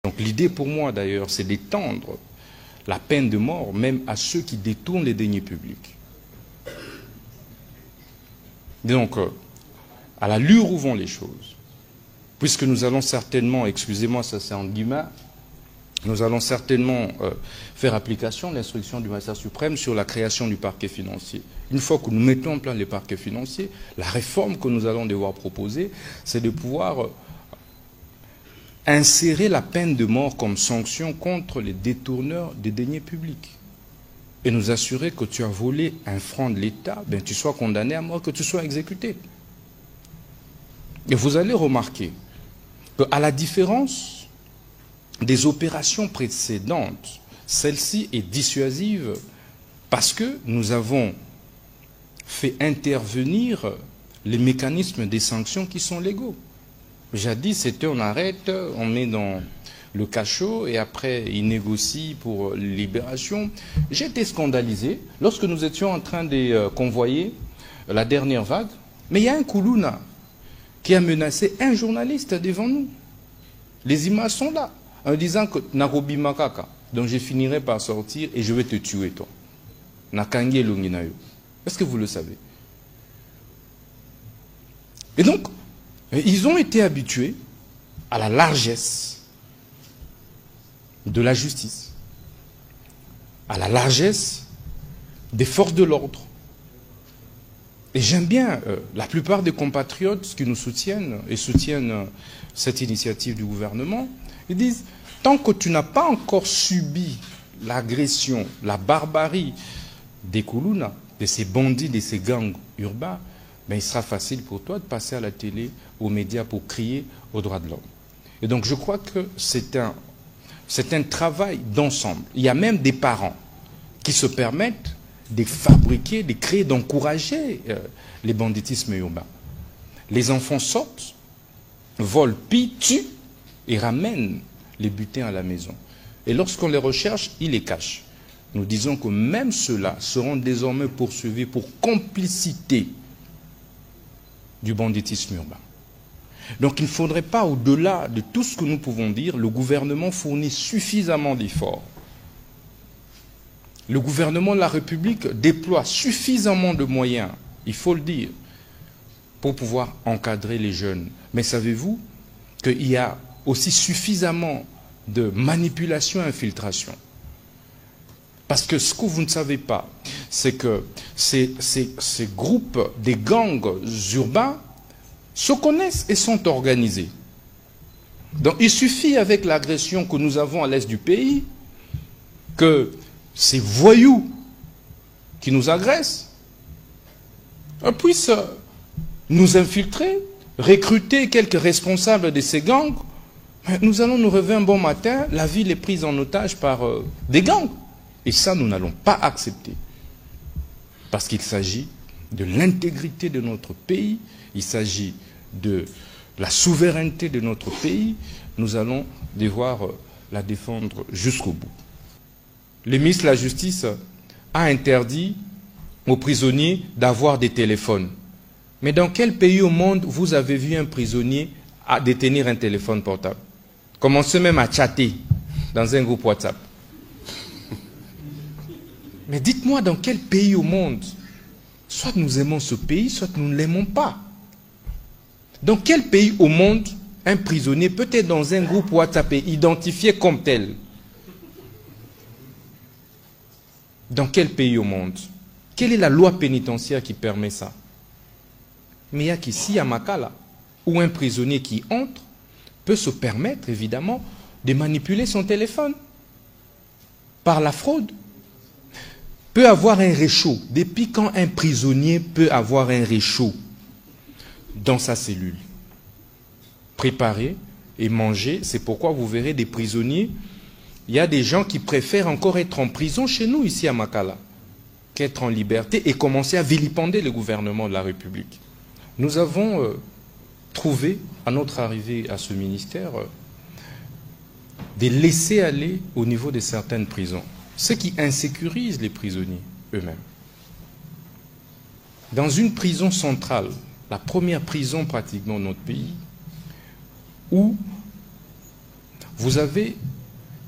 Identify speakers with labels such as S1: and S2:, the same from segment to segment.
S1: Donc l'idée pour moi d'ailleurs, c'est d'étendre la peine de mort même à ceux qui détournent les deniers publics. Donc, à l'allure où vont les choses, puisque nous allons certainement, excusez-moi, ça c'est en guillemets, nous allons certainement faire application de l'instruction du magistrat suprême sur la création du parquet financier. Une fois que nous mettons en place les parquets financiers, la réforme que nous allons devoir proposer, c'est de pouvoir insérer la peine de mort comme sanction contre les détourneurs des deniers publics. Et nous assurer que tu as volé un franc de l'État, ben tu sois condamné à mort, que tu sois exécuté. Et vous allez remarquer qu'à la différence des opérations précédentes, celle-ci est dissuasive parce que nous avons fait intervenir les mécanismes des sanctions qui sont légaux. Jadis, c'était on arrête, on met dans le cachot et après il négocie pour libération. J'ai été scandalisé lorsque nous étions en train de convoyer la dernière vague, mais il y a un Koulouna qui a menacé un journaliste devant nous. Les images sont là, en disant que Narobi Makaka, donc je finirai par sortir et je vais te tuer toi. Nakange Lunginayo. Est-ce que vous le savez? Et donc, ils ont été habitués à la largesse de la justice, à la largesse des forces de l'ordre. Et j'aime bien la plupart des compatriotes qui nous soutiennent et soutiennent cette initiative du gouvernement, ils disent, tant que tu n'as pas encore subi l'agression, la barbarie des Koulouna, de ces bandits, de ces gangs urbains, ben il sera facile pour toi de passer à la télé, aux médias pour crier aux droits de l'homme. Et donc je crois que c'est un travail d'ensemble. Il y a même des parents qui se permettent de fabriquer, de créer, d'encourager les banditismes urbains. Les enfants sortent, volent, pillent, tuent et ramènent les butins à la maison. Et lorsqu'on les recherche, ils les cachent. Nous disons que même ceux-là seront désormais poursuivis pour complicité du banditisme urbain. Donc il ne faudrait pas, au-delà de tout ce que nous pouvons dire, le gouvernement fournit suffisamment d'efforts. Le gouvernement de la République déploie suffisamment de moyens, il faut le dire, pour pouvoir encadrer les jeunes. Mais savez-vous qu'il y a aussi suffisamment de manipulation et infiltration? Parce que ce que vous ne savez pas, c'est que ces groupes, des gangs urbains, se connaissent et sont organisés. Donc il suffit avec l'agression que nous avons à l'est du pays, que ces voyous qui nous agressent puissent nous infiltrer, recruter quelques responsables de ces gangs. Nous allons nous réveiller un bon matin, la ville est prise en otage par des gangs. Et ça, nous n'allons pas accepter. Parce qu'il s'agit de l'intégrité de notre pays, il s'agit de la souveraineté de notre pays. Nous allons devoir la défendre jusqu'au bout. Le ministre de la Justice a interdit aux prisonniers d'avoir des téléphones. Mais dans quel pays au monde vous avez vu un prisonnier à détenir un téléphone portable? Commencez même à chatter dans un groupe WhatsApp. Mais dites-moi dans quel pays au monde, soit nous aimons ce pays, soit nous ne l'aimons pas. Dans quel pays au monde un prisonnier peut être dans un groupe WhatsApp et identifié comme tel? Dans quel pays au monde? Quelle est la loi pénitentiaire qui permet ça? Mais il n'y a qu'ici à Makala, où un prisonnier qui entre peut se permettre évidemment de manipuler son téléphone par la fraude. Peut avoir un réchaud. Depuis quand un prisonnier peut avoir un réchaud dans sa cellule? Préparer et manger, c'est pourquoi vous verrez des prisonniers. Il y a des gens qui préfèrent encore être en prison chez nous, ici à Makala, qu'être en liberté et commencer à vilipender le gouvernement de la République. Nous avons trouvé, à notre arrivée à ce ministère, des laissés-aller au niveau de certaines prisons. Ce qui insécurise les prisonniers eux-mêmes. Dans une prison centrale, la première prison pratiquement de notre pays, où vous avez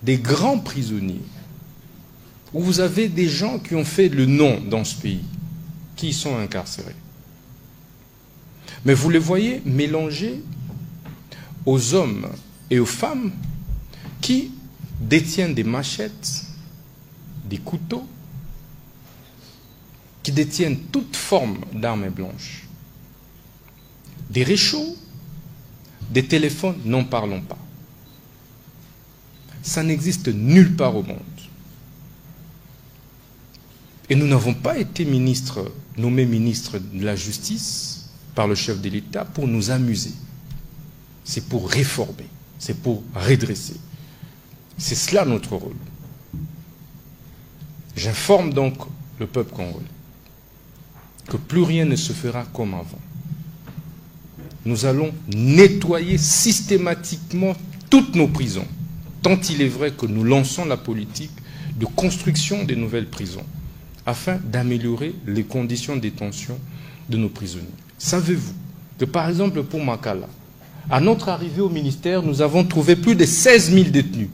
S1: des grands prisonniers, où vous avez des gens qui ont fait le nom dans ce pays, qui y sont incarcérés. Mais vous les voyez mélangés aux hommes et aux femmes qui détiennent des machettes, des couteaux, qui détiennent toute forme d'armes blanches. Des réchauds, des téléphones, n'en parlons pas. Ça n'existe nulle part au monde. Et nous n'avons pas été nommés ministres de la justice par le chef de l'État pour nous amuser. C'est pour réformer, c'est pour redresser. C'est cela notre rôle. J'informe donc le peuple congolais que plus rien ne se fera comme avant. Nous allons nettoyer systématiquement toutes nos prisons, tant il est vrai que nous lançons la politique de construction des nouvelles prisons, afin d'améliorer les conditions de détention de nos prisonniers. Savez-vous que, par exemple, pour Makala, à notre arrivée au ministère, nous avons trouvé plus de 16 000 détenus.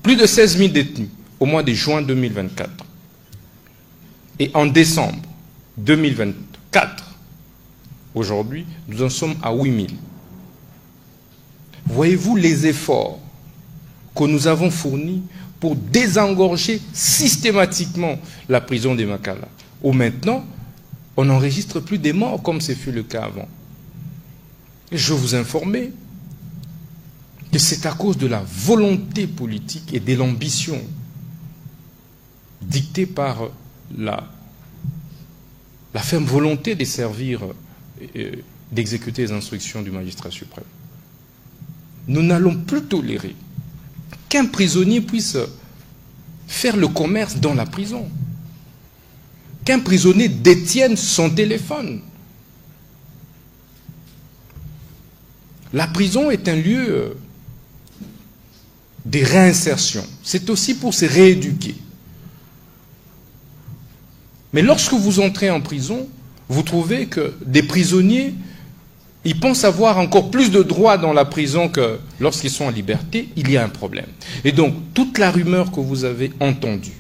S1: Plus de 16 000 détenus au mois de juin 2024. Et en décembre 2024, aujourd'hui, nous en sommes à 8 000. Voyez-vous les efforts que nous avons fournis pour désengorger systématiquement la prison de Makala, où maintenant, on n'enregistre plus des morts comme ce fut le cas avant. Et je vous informer que c'est à cause de la volonté politique et de l'ambition dictée par la ferme volonté de servir, d'exécuter les instructions du magistrat suprême. Nous n'allons plus tolérer qu'un prisonnier puisse faire le commerce dans la prison, qu'un prisonnier détienne son téléphone. La prison est un lieu de réinsertion. C'est aussi pour se rééduquer. Mais lorsque vous entrez en prison, vous trouvez que des prisonniers, ils pensent avoir encore plus de droits dans la prison que lorsqu'ils sont en liberté. Il y a un problème. Et donc, toute la rumeur que vous avez entendue,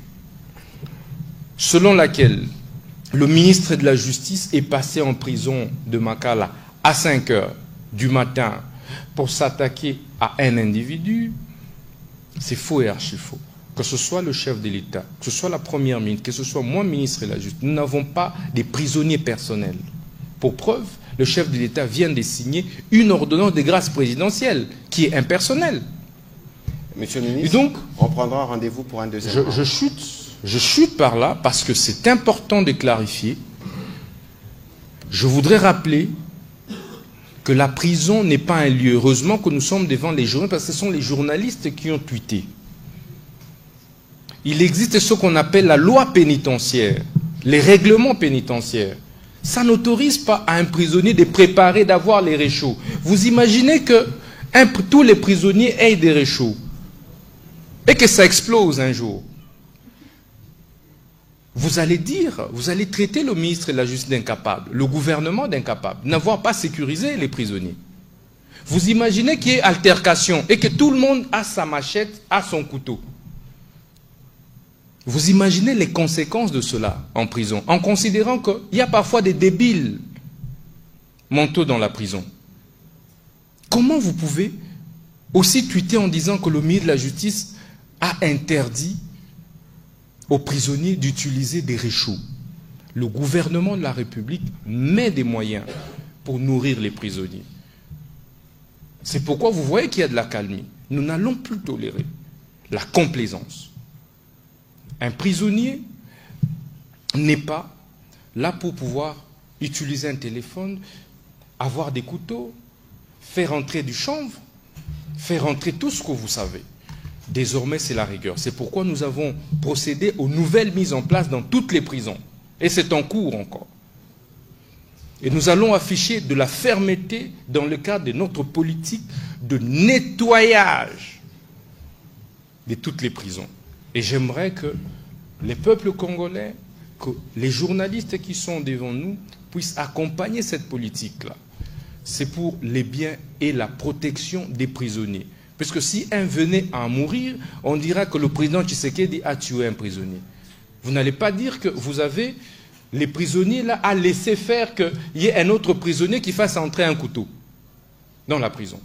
S1: selon laquelle le ministre de la Justice est passé en prison de Makala à 5 heures du matin pour s'attaquer à un individu, c'est faux et archi-faux. Que ce soit le chef de l'État, que ce soit la première ministre, que ce soit moi, ministre de la Justice, nous n'avons pas des prisonniers personnels. Pour preuve, le chef de l'État vient de signer une ordonnance de grâce présidentielle qui est impersonnelle.
S2: Monsieur le ministre,
S1: et donc,
S2: on prendra rendez-vous pour un deuxième round.
S1: Je chute par là parce que c'est important de clarifier. Je voudrais rappeler que la prison n'est pas un lieu. Heureusement que nous sommes devant les journalistes, parce que ce sont les journalistes qui ont tweeté. Il existe ce qu'on appelle la loi pénitentiaire, les règlements pénitentiaires. Ça n'autorise pas à un prisonnier de préparer, d'avoir les réchauds. Vous imaginez que tous les prisonniers aient des réchauds et que ça explose un jour. Vous allez dire, vous allez traiter le ministre de la Justice d'incapable, le gouvernement d'incapable, n'avoir pas sécurisé les prisonniers. Vous imaginez qu'il y ait altercation et que tout le monde a sa machette, a son couteau. Vous imaginez les conséquences de cela en prison, en considérant qu'il y a parfois des débiles mentaux dans la prison. Comment vous pouvez aussi tweeter en disant que le ministre de la Justice a interdit aux prisonniers d'utiliser des réchauds? Le gouvernement de la République met des moyens pour nourrir les prisonniers. C'est pourquoi vous voyez qu'il y a de l'accalmie. Nous n'allons plus tolérer la complaisance. Un prisonnier n'est pas là pour pouvoir utiliser un téléphone, avoir des couteaux, faire entrer du chanvre, faire entrer tout ce que vous savez. Désormais, c'est la rigueur. C'est pourquoi nous avons procédé aux nouvelles mises en place dans toutes les prisons. Et c'est en cours encore. Et nous allons afficher de la fermeté dans le cadre de notre politique de nettoyage de toutes les prisons. Et j'aimerais que les peuples congolais, que les journalistes qui sont devant nous puissent accompagner cette politique-là. c'est pour les biens et la protection des prisonniers. Parce que si un venait à mourir, on dira que le président Tshisekedi a tué un prisonnier. Vous n'allez pas dire que vous avez les prisonniers là à laisser faire qu'il y ait un autre prisonnier qui fasse entrer un couteau dans la prison.